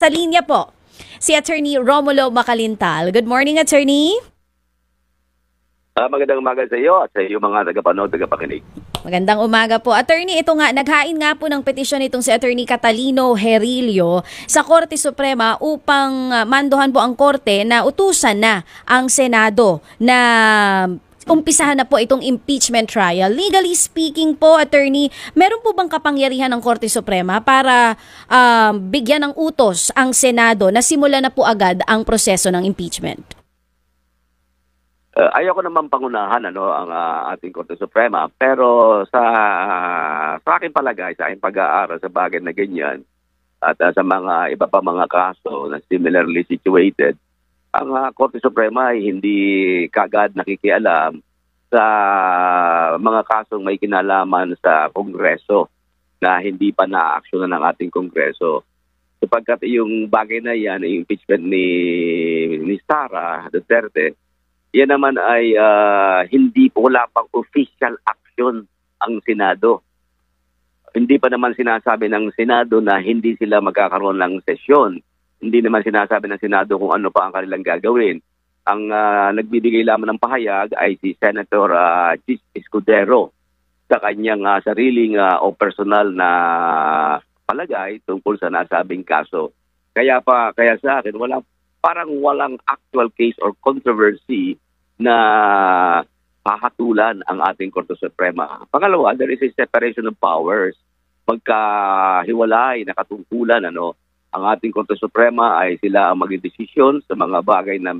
Sa linya po, si Attorney Romulo Macalintal. Good morning, Attorney. Magandang umaga sa iyo at sa iyo mga tagapanood, tagapakinig. Magandang umaga po. Attorney, ito nga, naghain nga po ng petisyon itong si Attorney Catalino Herillo sa Korte Suprema upang manduhan po ang Korte na utusan na ang Senado na umpisahan na po itong impeachment trial. Legally speaking po, Attorney, meron po bang kapangyarihan ng Korte Suprema para bigyan ng utos ang Senado na simulan na po agad ang proseso ng impeachment? Ayoko naman pangunahan ang ating Korte Suprema, pero sa aking palagay, sa aking pag-aaral sa bagay na ganyan at sa mga iba pa mga kaso na similarly situated, ang Korte Suprema ay hindi kagad nakikialam sa mga kasong may kinalaman sa Kongreso na hindi pa na-aksyonan ng ating Kongreso. Sapagkat yung bagay na yan, yung impeachment ni Sara Duterte, yan naman ay hindi po, wala pang official action ang Senado. Hindi pa naman sinasabi ng Senado na hindi sila magkakaroon ng sesyon. Hindi naman sinasabi ng Senado kung ano pa ang kanilang gagawin. Ang nagbibigay lamang ng pahayag ay si Senator Chis Escudero sa kanyang sariling o personal na palagay tungkol sa nasabing kaso. Kaya sa akin, parang walang actual case or controversy na hahatulan ang ating Korte Suprema. Pangalawa, there is a separation of powers. Magkahiwalay na katungkulan ang ating Korte Suprema ay sila ang magdedesisyon sa mga bagay na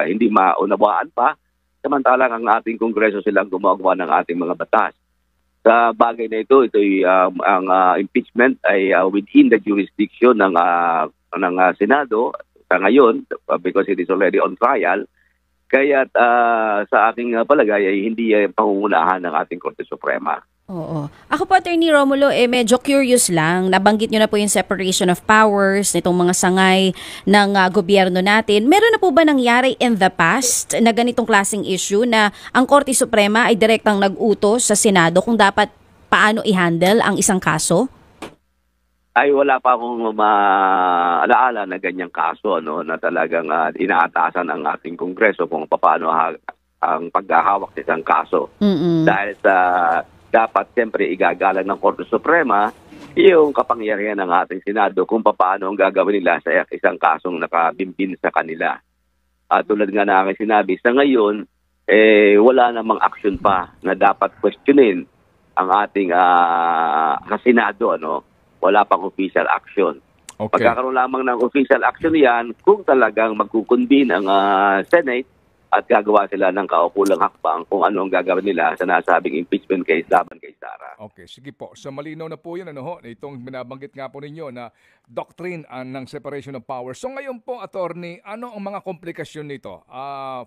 hindi maunawaan pa, samantalang ang ating Kongreso silang gumagawa ng ating mga batas. Sa bagay na ito, ang impeachment ay within the jurisdiction ng Senado sa ngayon because it is already on trial. Kaya sa aking palagay ay hindi pangungunahan ng ating Korte Suprema. Oo. Ako po, Attorney Romulo, medyo curious lang. Nabanggit nyo na po yung separation of powers, nitong mga sangay ng gobyerno natin. Meron na po ba nangyari in the past na ganitong klaseng issue na ang Korte Suprema ay direktang nag-utos sa Senado kung dapat paano i-handle ang isang kaso? Ay wala pa akong maalaala na ganyang kaso na talagang inaatasan ang ating Kongreso kung paano ang paghahawak sa isang kaso. Dahil sa dapat siyempre igagalang ng Korte Suprema yung kapangyarihan ng ating Senado kung paano ang gagawin nila sa isang kasong nakabimbin sa kanila. At tulad nga na aking sinabi, sa ngayon, wala namang action pa na dapat questionin ang ating Senado. Wala pang official action. Okay. Magkakaroon lamang ng official action yan kung talagang magkukunbin ang Senate at gagawa sila ng kaukulang hakbang kung ano ang gagawin nila sa nasabing impeachment case laban kay Sara. Okay, sige po. So malinaw na po yun, itong binabanggit nga po ninyo na doctrine ng separation of powers. So ngayon po, attorney, ano ang mga komplikasyon nito?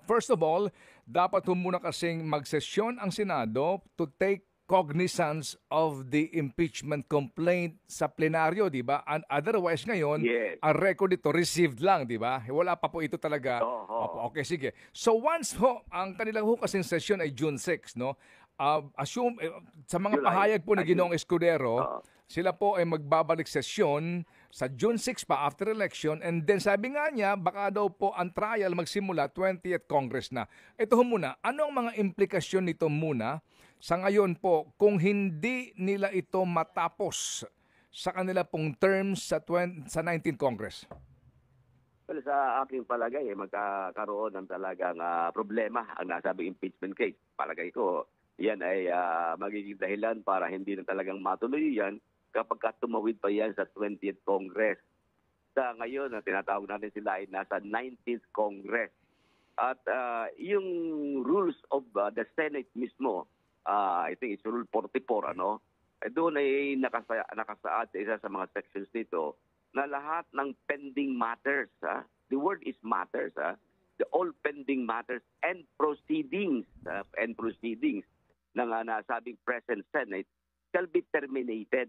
First of all, dapat muna kasing magsesyon ang Senado to take cognizance of the impeachment complaint sa plenaryo, di ba? And otherwise ngayon, Yes. ang record ito received lang, di ba? Wala pa po ito talaga. Oo. Okay, sige. So once ang kanilang kasing session ay June 6, no? Assume sa mga July. pahayag po ni Ginoong Escudero, Oo. sila po ay magbabalik sesyon sa June 6 pa after election, and then sabi nga niya, baka daw po ang trial magsimula 20th Congress na. Ito muna, ano ang mga implikasyon nito muna sa ngayon po kung hindi nila ito matapos sa kanila pong terms sa 19th Congress? Well, sa aking palagay, magkakaroon ng talagang problema ang nasabing impeachment case. Palagay ko, yan ay magiging dahilan para hindi na talagang matuloy yan kapag tumawid pa yan sa 20th Congress. Sa ngayon, tinatawag natin sila ay nasa 19th Congress. At yung rules of the Senate mismo, I think it's Rule 44, doon ay nakasaad sa isa sa mga sections nito na lahat ng pending matters, the word is matters, the all pending matters and proceedings ng nasabing present Senate shall be terminated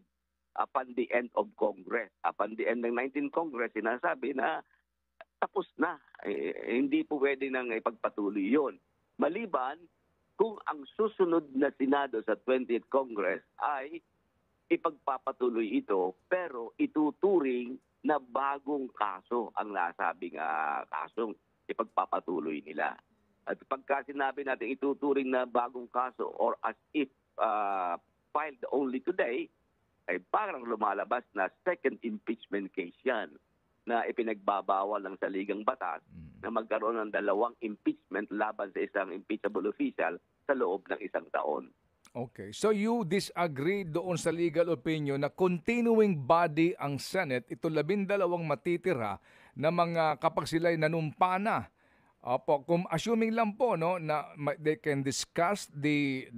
upon the end of Congress. Upon the end ng 19th Congress, sinasabi na tapos na. Hindi po pwede nang ipagpatuloy yun. Maliban kung ang susunod na Senado sa 20th Congress ay ipagpapatuloy ito pero ituturing na bagong kaso ang nasabing kasong ipagpapatuloy nila. At pagka sinabi natin ituturing na bagong kaso or as if filed only today, ay parang lumalabas na second impeachment case yan na ipinagbabawal ng saligang batas na magkaroon ng dalawang impeachment laban sa isang impeachable official sa loob ng isang taon. Okay. So you disagree doon sa legal opinion na continuing body ang Senate, ito 12 matitira na mga kapag sila'y nanumpa na. Opo, kung assuming lang po no na they can discuss the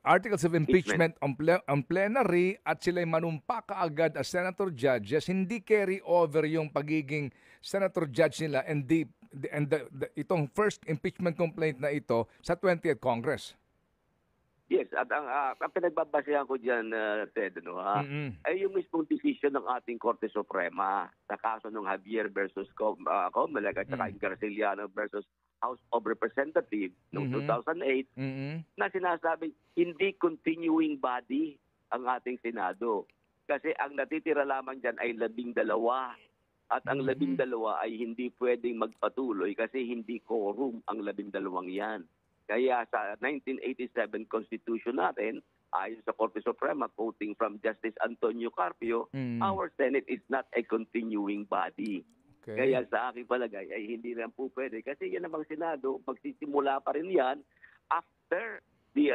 articles of impeachment on plenary at sila'y manumpa kaagad as senator judges, hindi carry over yung pagiging senator judge nila and itong first impeachment complaint na ito sa 20th Congress. Yes, at ang pinagbabasehan ko diyan, Ted, ay yung mismong decision ng ating Korte Suprema sa kaso ng Javier versus Comelec at saka Garciliano versus House of Representatives noong 2008 na sinasabi hindi continuing body ang ating Senado. Kasi ang natitira lamang dyan ay 12 at ang 12 ay hindi pwedeng magpatuloy kasi hindi quorum ang 12 yan. Kaya sa 1987 Constitution natin, ayon sa Korte Suprema, quoting from Justice Antonio Carpio, our Senate is not a continuing body. Okay. Kaya sa aking palagay ay hindi rin po pwede. Kasi yan namang Senado, magsisimula pa rin yan after the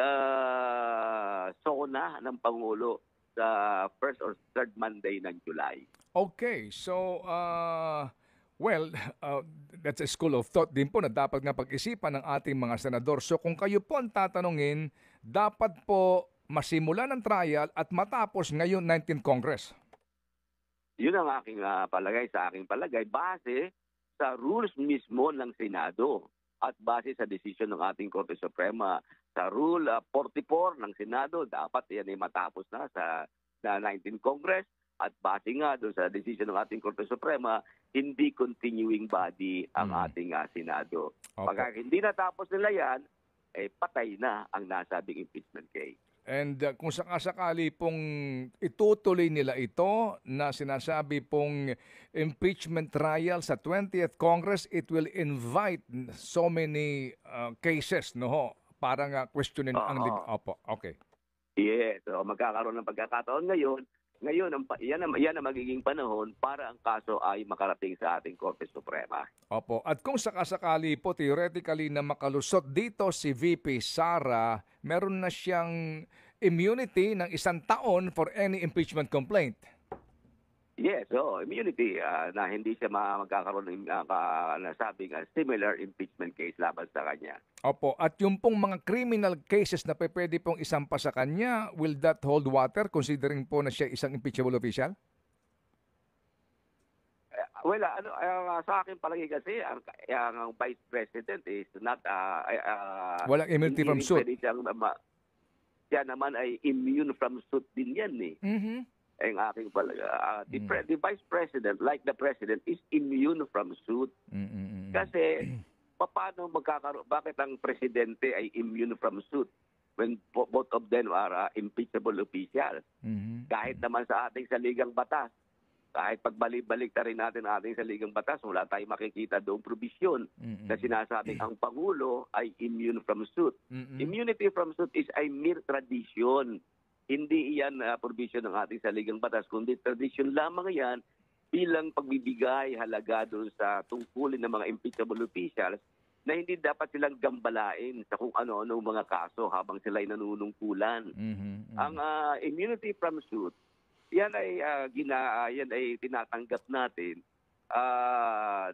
SONA ng Pangulo sa first or third Monday ng July. Okay, so that's a school of thought din po na dapat nga pag-isipan ng ating mga senador. So kung kayo po ang tatanungin, dapat po masimula ng trial at matapos ngayon 19th Congress. Yun ang aking palagay sa aking palagay base sa rules mismo ng Senado at base sa desisyon ng ating Korte Suprema. Sa Rule 44 ng Senado, dapat yan ay matapos na sa 19th Congress. At base nga doon sa desisyon ng ating Korte Suprema, hindi continuing body ang ating Senado. Pagka hindi natapos nila yan, patay na ang nasabing impeachment case. And kung sakasakali pong itutuloy nila ito na sinasabi pong impeachment trial sa 20th Congress, it will invite so many cases, no ho? Parang questionin ang... Opo, okay. Yes, so magkakaroon ng pagkakataon ngayon. Ngayon, yan ang magiging panahon para ang kaso ay makarating sa ating Korte Suprema. Opo. At kung sakasakali po, theoretically na makalusot dito si VP Sara, meron na siyang immunity ng 1 taon for any impeachment complaint. Yes, so immunity na hindi siya magkakaroon ng nasabing similar impeachment case laban sa kanya. Opo. At yung pong mga criminal cases na pwede pong isampa sa kanya, will that hold water considering po na siya isang impeachable official? Well, sa akin palagi kasi, ang Vice President is not... walang immunity from suit. Siya naman ay immune from suit din yan eh. Ang aking palagi. The Vice President, like the President, is immune from suit. Kasi... paano magkakaroon? Bakit ang presidente ay immune from suit when both of them are impeachable officials? Kahit naman sa ating saligang batas, kahit pagbalik-balik na rin natin ating saligang batas, wala tayong makikita doong probisyon na sinasabing ang Pangulo ay immune from suit. Immunity from suit is a mere tradition. Hindi iyan provision ng ating saligang batas, kundi tradition lamang yan bilang pagbibigay halaga doon sa tungkulin ng mga impeachable officials na hindi dapat silang gambalain sa kung ano-ano mga kaso habang sila ay nanunungkulan. Ang immunity from suit, yan ay tinatanggap natin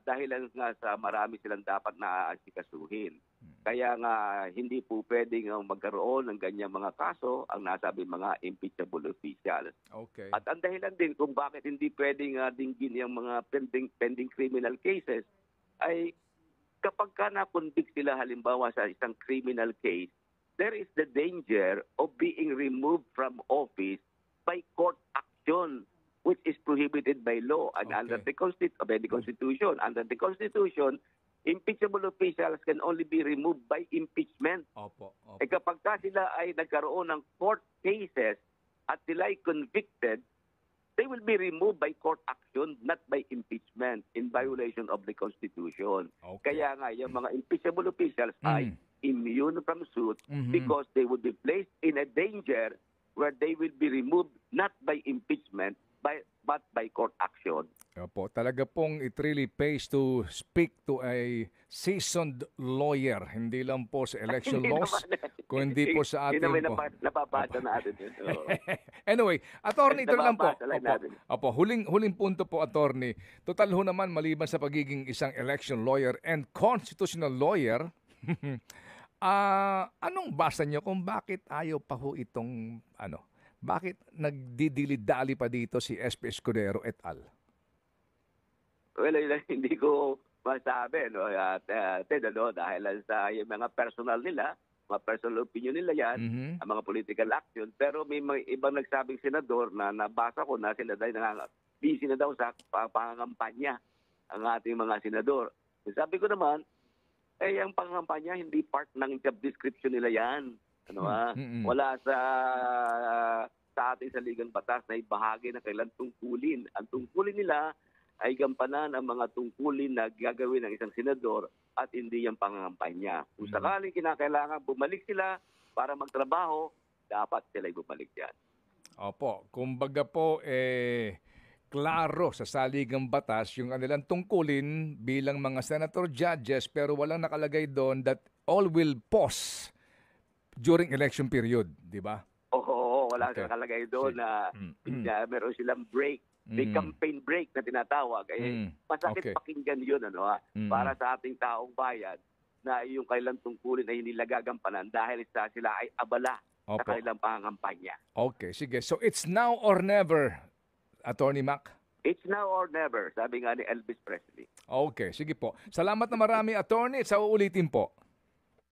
dahil nga sa marami silang dapat na asikasuhin. Kaya nga hindi po pwedeng magkaroon ng ganyang mga kaso ang nasabi mga impeachable officials. Okay. At ang dahilan din kung bakit hindi pwedeng dinggin yung mga pending criminal cases ay kapag ka na-convict sila halimbawa sa isang criminal case, there is the danger of being removed from office by court action which is prohibited by law and under the Constitution. Under the Constitution, Impeachable officials can only be removed by impeachment. Opo. Kapag sila ay nagkaroon ng court cases at sila ay convicted, they will be removed by court action, not by impeachment in violation of the Constitution. Okay. Kaya nga, yung mga impeachable officials ay immune from suit because they would be placed in a danger where they will be removed not by impeachment, but by court action. Opo, talaga pong it really pays to speak to a seasoned lawyer, hindi lang po sa election Hindi laws, naman. kung hindi po sa ating Hindi po. naman napapasa natin yun. Oo. Anyway, attorney, ito lang po. Nababasa lang Opo, natin. opo, huling punto po, attorney. Total ho naman, maliban sa pagiging isang election lawyer and constitutional lawyer, anong basa nyo kung bakit ayaw pa ho itong, bakit nagdidili-dali pa dito si SP Escudero et al.? Well, hindi ko masabi, no? Dahil sa yung mga personal nila, mga personal opinion nila yan, ang mga political action. Pero may mga ibang nagsabing senador na nabasa ko na sila dahil busy na daw sa pangangampanya ang ating mga senador. Sabi ko naman, ang pangangampanya hindi part ng job description nila yan. Wala sa ating saligang batas na ibahagi na kailan tungkulin. Ang tungkulin nila ay gampanan ang mga tungkulin na gagawin ng isang senador at hindi yung pangangampanya. Kung sakaling kinakailangan bumalik sila para magtrabaho, dapat sila bumalik yan. Opo, kumbaga po, klaro sa saligang batas yung kanilang tungkulin bilang mga senator judges pero walang nakalagay doon that all will pause during election period, di ba? Oo, wala nakalagay doon na meron silang break. May campaign break na tinatawag. Masakit pakinggan yun para sa ating taong bayan na yung kailang tungkulin ay hindi nagagampanan dahil sila ay abala sa kanilang pangangampanya. Okay, sige. So it's now or never, Attorney Mac? It's now or never, sabi nga ni Elvis Presley. Okay, sige po. Salamat na marami, Attorney. Sa uulitin po.